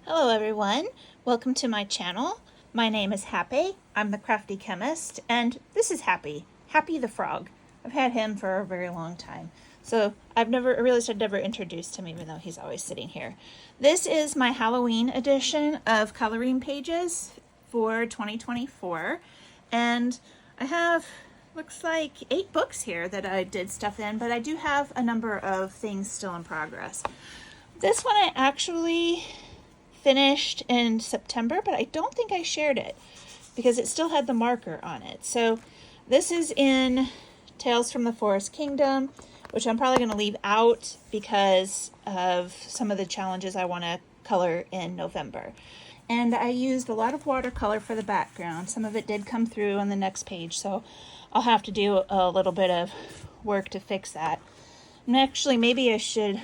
Hello everyone, welcome to my channel. My name is Happy, I'm the Crafty Chemist, and this is Happy the Frog. I've had him for a very long time, so I realized I'd never introduced him even though he's always sitting here. This is my Halloween edition of coloring pages for 2024, and I have, looks like 8 books here that I did stuff in, but I do have a number of things still in progress. This one I actually finished in September, but I don't think I shared it because it still had the marker on it. So this is in Tales from the Forest Kingdom, which I'm probably going to leave out because of some of the challenges I want to color in November. And I used a lot of watercolor for the background. Some of it did come through on the next page, so I'll have to do a little bit of work to fix that. And actually, maybe I should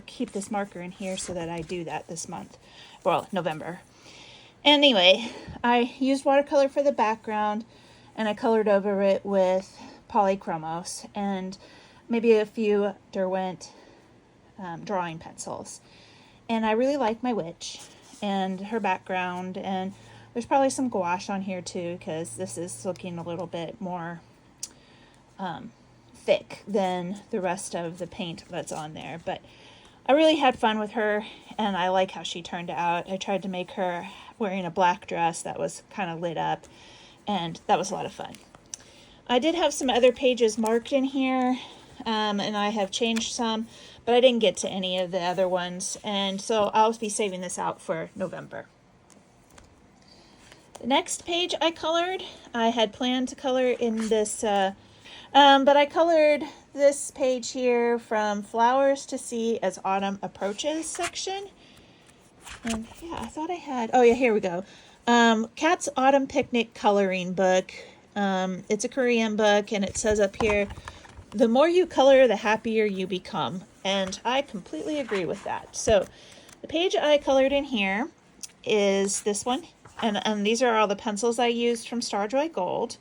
keep this marker in here so that I do that this month. Well, November. Anyway, I used watercolor for the background and I colored over it with polychromos and maybe a few Derwent drawing pencils. And I really like my witch and her background, and there's probably some gouache on here too because this is looking a little bit more thick than the rest of the paint that's on there. But I really had fun with her and I like how she turned out. I tried to make her wearing a black dress that was kind of lit up, and that was a lot of fun. I did have some other pages marked in here, and I have changed some, but I didn't get to any of the other ones, and so I'll be saving this out for November. The next page I colored, I had planned to color in this, but I colored this page here from Flowers to See as Autumn Approaches section. And yeah, I thought I had, oh yeah, here we go. Kat's Autumn Picnic Coloring Book. It's a Korean book, and it says up here, the more you color, the happier you become. And I completely agree with that. So the page I colored in here is this one. And these are all the pencils I used from Starjoy Gold.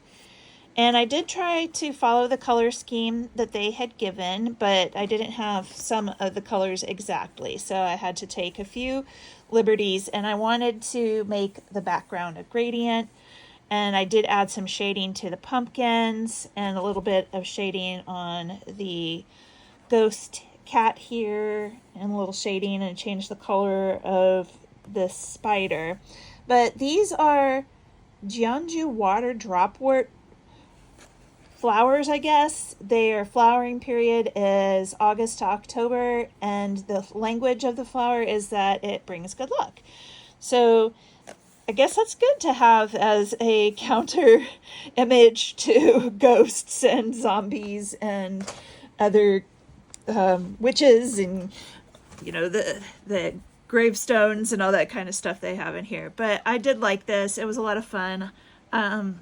And I did try to follow the color scheme that they had given, but I didn't have some of the colors exactly. So I had to take a few liberties, and I wanted to make the background a gradient. And I did add some shading to the pumpkins and a little bit of shading on the ghost cat here and a little shading, and change the color of this spider. But these are Jeonju water dropwort flowers, I guess. Their flowering period is August to October, and the language of the flower is that it brings good luck. So I guess that's good to have as a counter image to ghosts and zombies and other witches and, you know, the gravestones and all that kind of stuff they have in here. But I did like this. It was a lot of fun.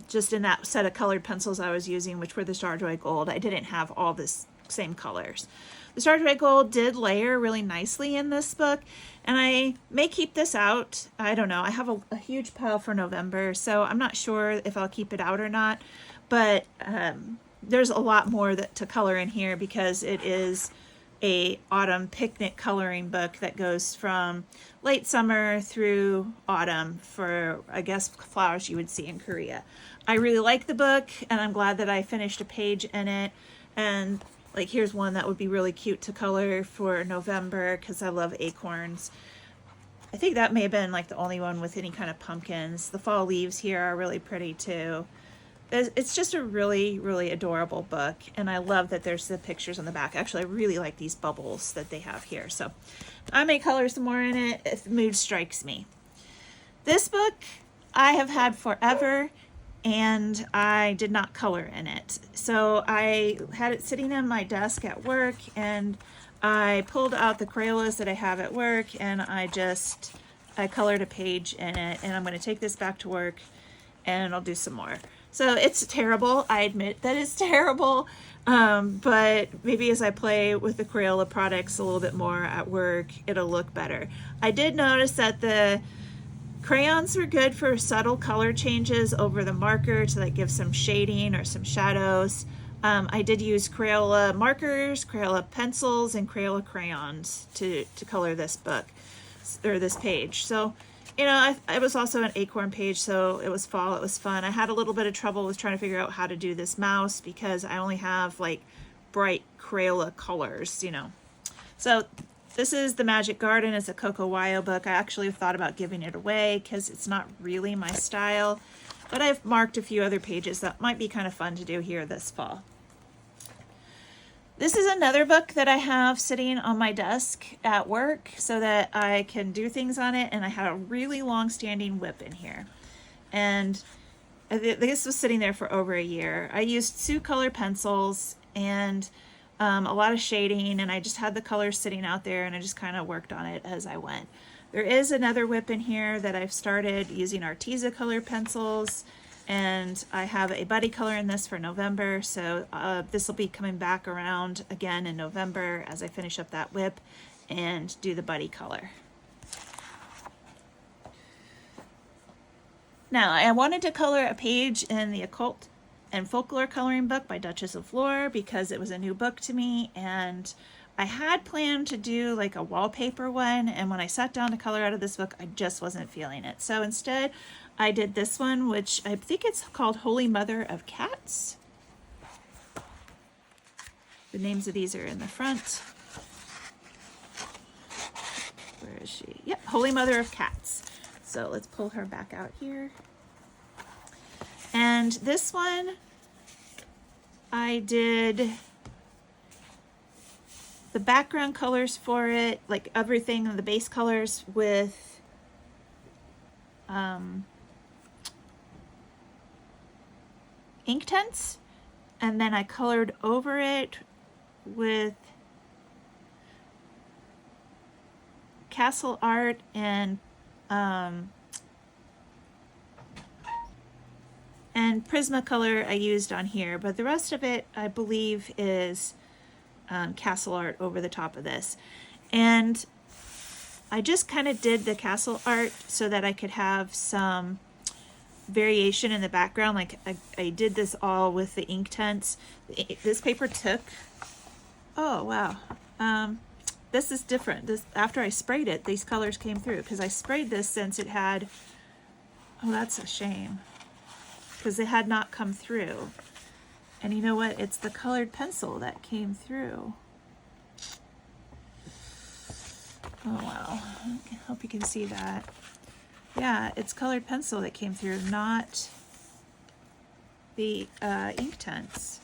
Just in that set of colored pencils I was using, which were the Starjoy Gold, I didn't have all the same colors. The Starjoy Gold did layer really nicely in this book, and I may keep this out. I don't know. I have a huge pile for November, so I'm not sure if I'll keep it out or not, but there's a lot more to color in here because it is a autumn picnic coloring book that goes from late summer through autumn for, I guess, flowers you would see in Korea. I really like the book, and I'm glad that I finished a page in it. And like, here's one that would be really cute to color for November because I love acorns. I think that may have been like the only one with any kind of pumpkins. The fall leaves here are really pretty too. It's just a really, really adorable book, and I love that there's the pictures on the back. Actually, I really like these bubbles that they have here, so I may color some more in it if the mood strikes me. This book I have had forever, and I did not color in it. So I had it sitting on my desk at work, and I pulled out the Crayolas that I have at work, and I colored a page in it, and I'm going to take this back to work, and I'll do some more. So it's terrible. I admit that it's terrible, but maybe as I play with the Crayola products a little bit more at work, it'll look better. I did notice that the crayons were good for subtle color changes over the marker to like give some shading or some shadows. I did use Crayola markers, Crayola pencils, and Crayola crayons to color this book. or this page. So, you know, I was also an acorn page, so it was fall, it was fun. I had a little bit of trouble with trying to figure out how to do this mouse because I only have like bright Crayola colors, you know. So this is The Magic Garden. It's a Coco Wyo book. I actually thought about giving it away because it's not really my style, but I've marked a few other pages that might be kind of fun to do here this fall. This is another book that I have sitting on my desk at work so that I can do things on it, and I had a really long-standing whip in here. And this was sitting there for over a year. I used 2 color pencils and a lot of shading, and I just had the colors sitting out there, and I just kind of worked on it as I went. There is another whip in here that I've started using Arteza color pencils, and I have a buddy color in this for November, so this will be coming back around again in November as I finish up that whip and do the buddy color. Now, I wanted to color a page in the Occult and Folklore coloring book by Duchess of Lore because it was a new book to me, and I had planned to do like a wallpaper one, and when I sat down to color out of this book, I just wasn't feeling it. So instead, I did this one, which I think it's called Holy Mother of Cats. The names of these are in the front. Where is she? Yep, Holy Mother of Cats. So let's pull her back out here. And this one, I did the background colors for it, like everything, the base colors with ink tints, and then I colored over it with castle art and Prismacolor I used on here, but the rest of it I believe is castle art over the top of this. And I just kind of did the castle art so that I could have some variation in the background. Like I did this all with the ink tints. This paper took, oh wow, this is different. This, after I sprayed it, these colors came through because I sprayed this since it had, oh that's a shame, because it had not come through. And you know what? It's the colored pencil that came through. Oh wow, I hope you can see that. Yeah, it's colored pencil that came through, not the ink tints.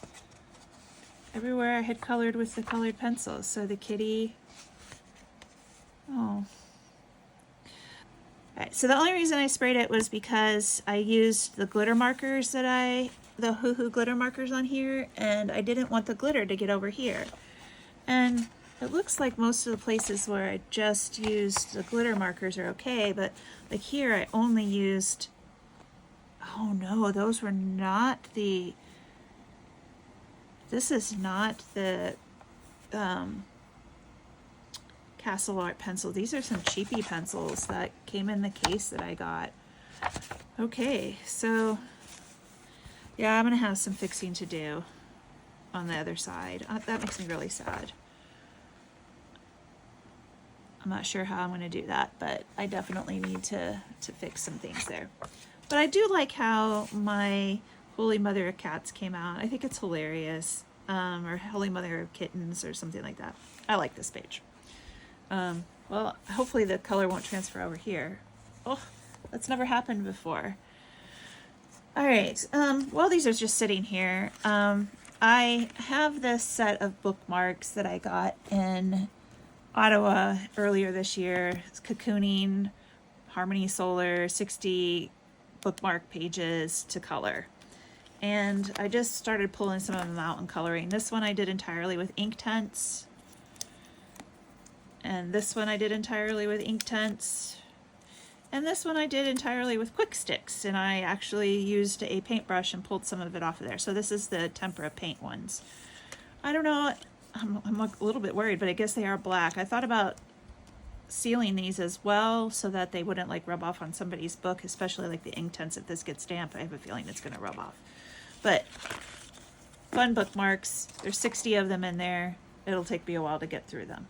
Everywhere I had colored with the colored pencils. So the kitty, oh. Alright, so the only reason I sprayed it was because I used the glitter markers that the Hoo Hoo glitter markers on here, and I didn't want the glitter to get over here. And it looks like most of the places where I just used the glitter markers are okay, but like here I only used, oh no, those were not the, this is not the Castle Art pencil. These are some cheapy pencils that came in the case that I got. Okay, so yeah, I'm gonna have some fixing to do on the other side. That makes me really sad. I'm not sure how I'm going to do that, but I definitely need to fix some things there. But I do like how my Holy Mother of Cats came out. I think it's hilarious. Or Holy Mother of Kittens or something like that. I like this page. Well, hopefully the color won't transfer over here. Oh, that's never happened before. All right, well, these are just sitting here. I have this set of bookmarks that I got in Ottawa earlier this year. It's cocooning, Harmony Solar, 60 bookmark pages to color. And I just started pulling some of them out and coloring. This one I did entirely with ink tints. And this one I did entirely with ink tints. And this one I did entirely with quick sticks. And I actually used a paintbrush and pulled some of it off of there. So this is the tempera paint ones. I don't know, I'm a little bit worried, but I guess they are black. I thought about sealing these as well so that they wouldn't like rub off on somebody's book, especially like the ink tints. If this gets damp, I have a feeling it's going to rub off. But fun bookmarks. There's 60 of them in there. It'll take me a while to get through them.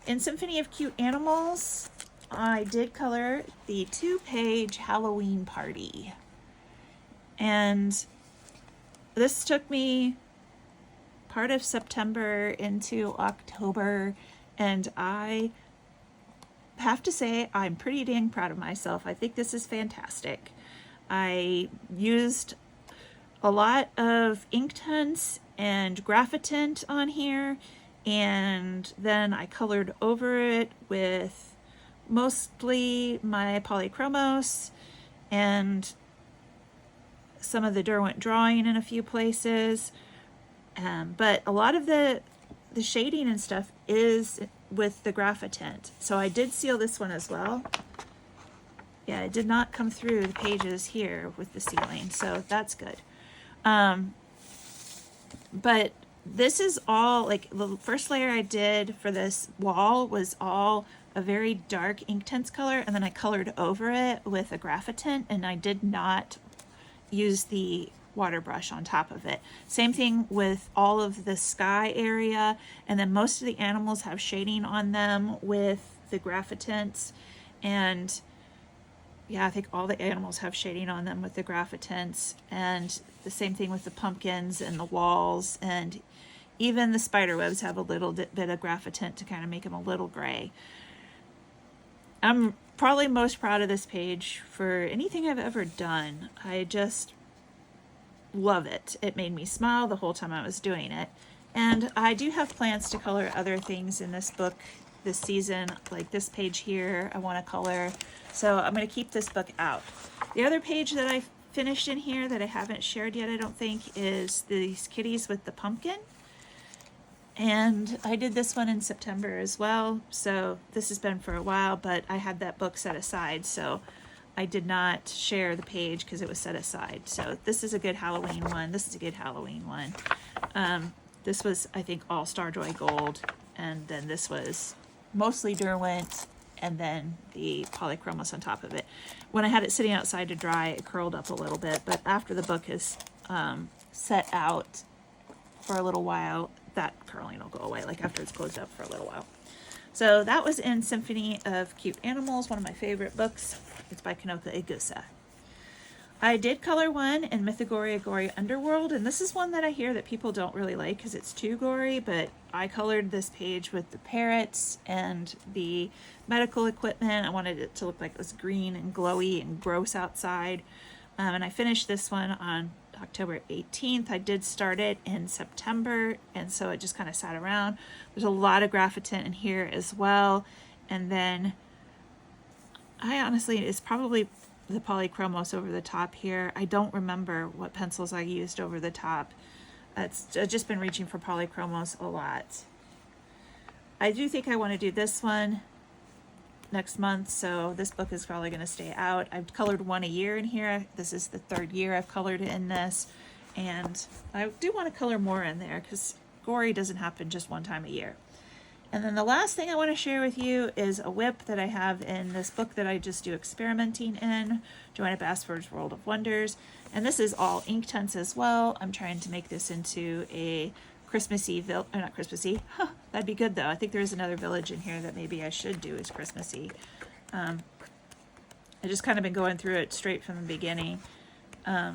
In Symphony of Cute Animals, I did color the 2-page Halloween party. And this took me part of September into October, and I have to say I'm pretty dang proud of myself. I think this is fantastic. I used a lot of Inktense and Graphitint on here, and then I colored over it with mostly my Polychromos and some of the Derwent drawing in a few places. But a lot of the shading and stuff is with the Graphitint. So I did seal this one as well. Yeah, it did not come through the pages here with the sealing, so that's good. But this is all, like, the first layer I did for this wall was all a very dark Inktense color, and then I colored over it with a Graphitint, and I did not use the water brush on top of it. Same thing with all of the sky area, and then most of the animals have shading on them with the Graphitints, and yeah, I think all the animals have shading on them with the Graphitints, and the same thing with the pumpkins and the walls, and even the spider webs have a little bit of Graphitint to kind of make them a little gray. I'm probably most proud of this page for anything I've ever done. I just love it. It made me smile the whole time I was doing it. And I do have plans to color other things in this book this season, like this page here I want to color. So I'm going to keep this book out. The other page that I finished in here that I haven't shared yet, I don't think, is these kitties with the pumpkin. And I did this one in September as well. So this has been for a while, but I had that book set aside, so I did not share the page because it was set aside. So this is a good Halloween one. This is a good Halloween one. This was, I think, all Starjoy Gold, and then this was mostly Derwent, and then the Polychromos on top of it. When I had it sitting outside to dry, it curled up a little bit, but after the book is set out for a little while, that curling will go away, like after it's closed up for a little while. So that was in Symphony of Cute Animals, one of my favorite books. It's by Kanoka Igusa. I did color one in Mythogoria Gory Underworld, and this is one that I hear that people don't really like because it's too gory, but I colored this page with the parrots and the medical equipment. I wanted it to look like it was green and glowy and gross outside. And I finished this one on October 18th. I did start it in September, and so it just kind of sat around. There's a lot of Graphitin in here as well. And then I honestly, it's probably the Polychromos over the top here. I don't remember what pencils I used over the top. I've just been reaching for Polychromos a lot. I do think I want to do this one next month, so this book is probably going to stay out. I've colored one a year in here. This is the third year I've colored in this, and I do want to color more in there because Gory doesn't happen just one time a year. And then the last thing I want to share with you is a whip that I have in this book that I just do experimenting in, Joanna Basford's World of Wonders. And this is all Inktense as well. I'm trying to make this into a Christmassy, not Christmassy, that'd be good though. I think there is another village in here that maybe I should do as Christmassy. I just kind of been going through it straight from the beginning. I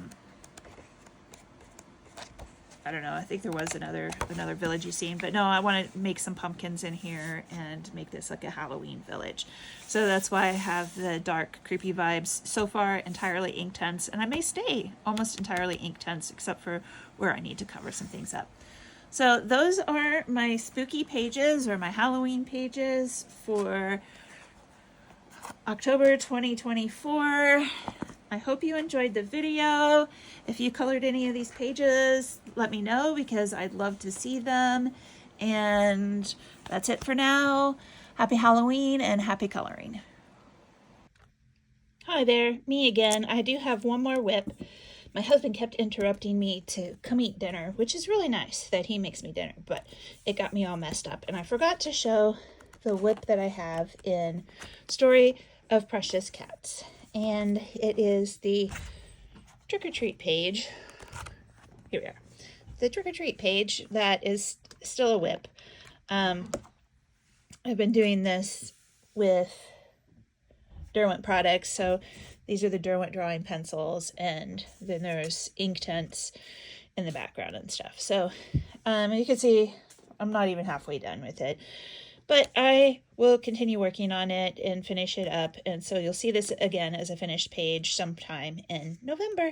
don't know, I think there was another villagey scene, but no, I want to make some pumpkins in here and make this like a Halloween village. So that's why I have the dark, creepy vibes so far entirely Inktense, and I may stay almost entirely Inktense except for where I need to cover some things up. So those are my spooky pages, or my Halloween pages, for October 2024. I hope you enjoyed the video. If you colored any of these pages, let me know because I'd love to see them. And that's it for now. Happy Halloween and happy coloring. Hi there, me again. I do have one more whip. My husband kept interrupting me to come eat dinner, which is really nice that he makes me dinner, but it got me all messed up. And I forgot to show the whip that I have in Story of Precious Cats. And it is the trick-or-treat page. Here we are. The trick-or-treat page that is still a whip. I've been doing this with Derwent products. So these are the Derwent drawing pencils, and then there's Inktense in the background and stuff. So you can see I'm not even halfway done with it, but I will continue working on it and finish it up. And so you'll see this again as a finished page sometime in November.